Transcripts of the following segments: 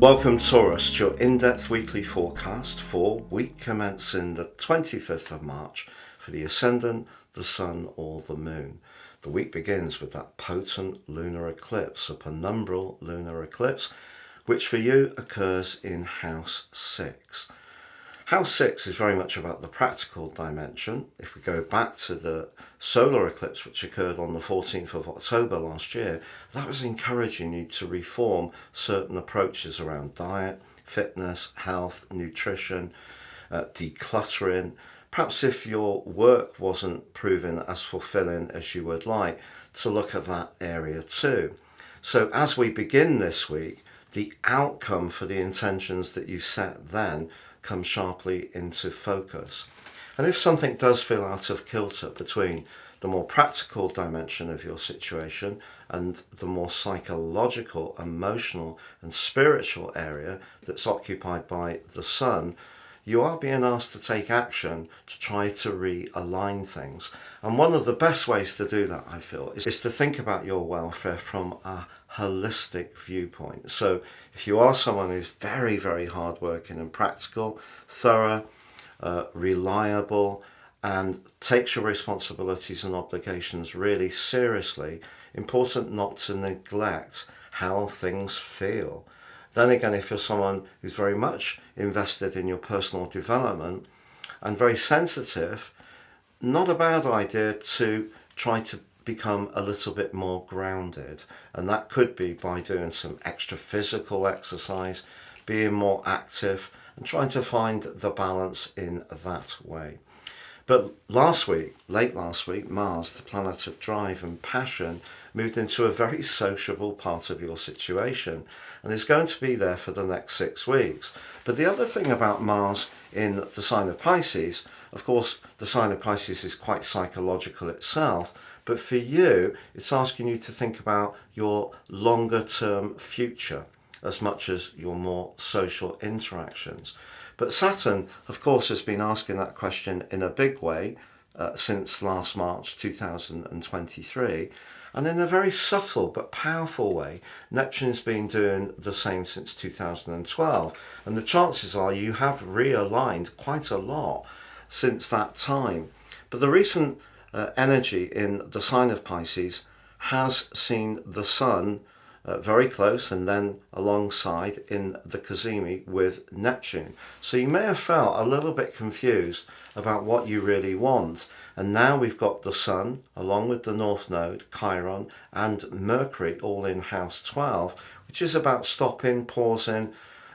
Welcome Taurus to your in-depth weekly forecast for week commencing the 25th of March for the Ascendant, the Sun or the Moon. The week begins with that potent lunar eclipse, a penumbral lunar eclipse, which for you occurs in House 6. House 6 is very much about the practical dimension. If we go back to the solar eclipse which occurred on the 14th of October last year, that was encouraging you to reform certain approaches around diet, fitness, health, nutrition, decluttering. Perhaps if your work wasn't proving as fulfilling as you would like, to look at that area too. So as we begin this week, the outcome for the intentions that you set then come sharply into focus. And if something does feel out of kilter between the more practical dimension of your situation and the more psychological, emotional and spiritual area that's occupied by the Sun, you are being asked to take action to try to realign things. And one of the best ways to do that, I feel, is to think about your welfare from a holistic viewpoint. So if you are someone who's very, very hardworking and practical, thorough, reliable, and takes your responsibilities and obligations really seriously, important not to neglect how things feel. Then again, if you're someone who's very much invested in your personal development and very sensitive, not a bad idea to try to become a little bit more grounded. And that could be by doing some extra physical exercise, being more active, and trying to find the balance in that way. But late last week, Mars, the planet of drive and passion, moved into a very sociable part of your situation and is going to be there for the next 6 weeks. But the other thing about Mars in the sign of Pisces, of course, the sign of Pisces is quite psychological itself, but for you, it's asking you to think about your longer term future as much as your more social interactions. But Saturn, of course, has been asking that question in a big way since last March 2023. And in a very subtle but powerful way, Neptune's been doing the same since 2012. And the chances are you have realigned quite a lot since that time. But the recent energy in the sign of Pisces has seen the Sun very close and then alongside in the Cazimi with Neptune. So you may have felt a little bit confused about what you really want. And now we've got the Sun along with the North Node, Chiron and Mercury all in House 12, which is about stopping, pausing,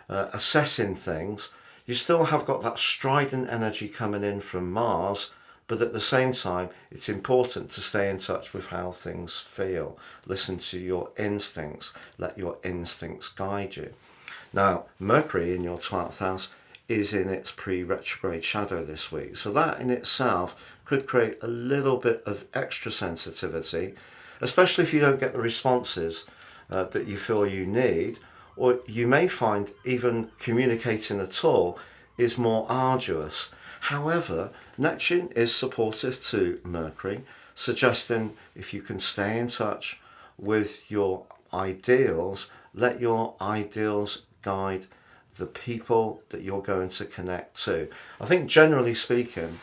assessing things. You still have got that strident energy coming in from Mars, but at the same time, it's important to stay in touch with how things feel. Listen to your instincts. Let your instincts guide you. Now, Mercury in your 12th house is in its pre-retrograde shadow this week. So that in itself could create a little bit of extra sensitivity, especially if you don't get the responses that you feel you need, or you may find even communicating at all is more arduous. However, Neptune is supportive to Mercury, suggesting if you can stay in touch with your ideals, let your ideals guide the people that you're going to connect to. I think generally speaking,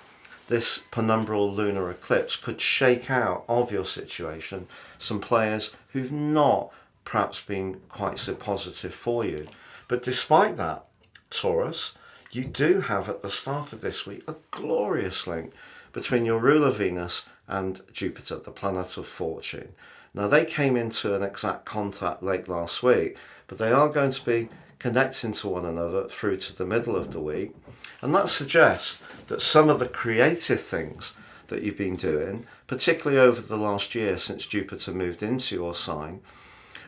this penumbral lunar eclipse could shake out of your situation some players who've not perhaps been quite so positive for you. But despite that, Taurus, you do have at the start of this week a glorious link between your ruler Venus and Jupiter, the planet of fortune. Now they came into an exact contact late last week, but they are going to be connecting to one another through to the middle of the week. And that suggests that some of the creative things that you've been doing, particularly over the last year since Jupiter moved into your sign,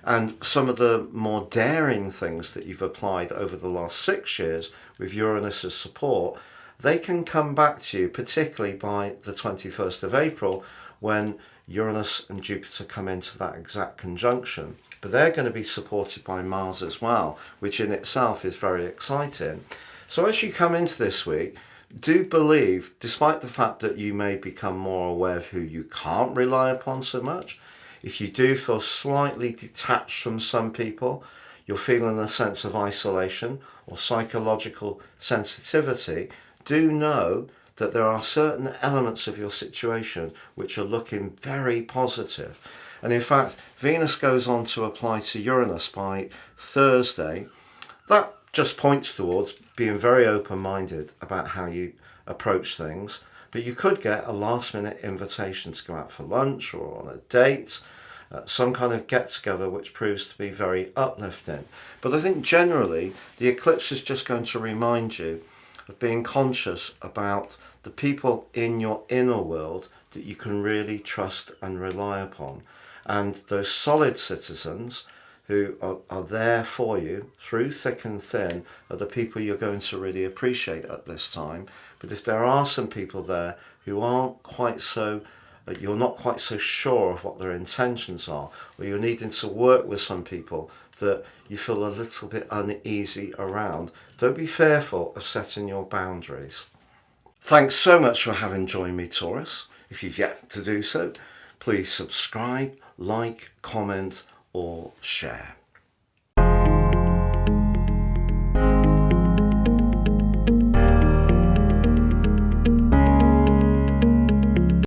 and some of the more daring things that you've applied over the last 6 years with Uranus's support, they can come back to you, particularly by the 21st of April, when Uranus and Jupiter come into that exact conjunction. But they're going to be supported by Mars as well, which in itself is very exciting. So as you come into this week, do believe, despite the fact that you may become more aware of who you can't rely upon so much, if you do feel slightly detached from some people, you're feeling a sense of isolation or psychological sensitivity, do know that there are certain elements of your situation which are looking very positive. And in fact, Venus goes on to apply to Uranus by Thursday. That just points towards being very open-minded about how you approach things. But you could get a last-minute invitation to go out for lunch or on a date, some kind of get-together which proves to be very uplifting. But I think generally the eclipse is just going to remind you of being conscious about the people in your inner world that you can really trust and rely upon. And those solid citizens who are there for you through thick and thin are the people you're going to really appreciate at this time. But if there are some people there who aren't quite so, you're not quite so sure of what their intentions are, or you're needing to work with some people that you feel a little bit uneasy around, don't be fearful of setting your boundaries. Thanks so much for having joined me, Taurus. If you've yet to do so, please subscribe, like, comment, or share.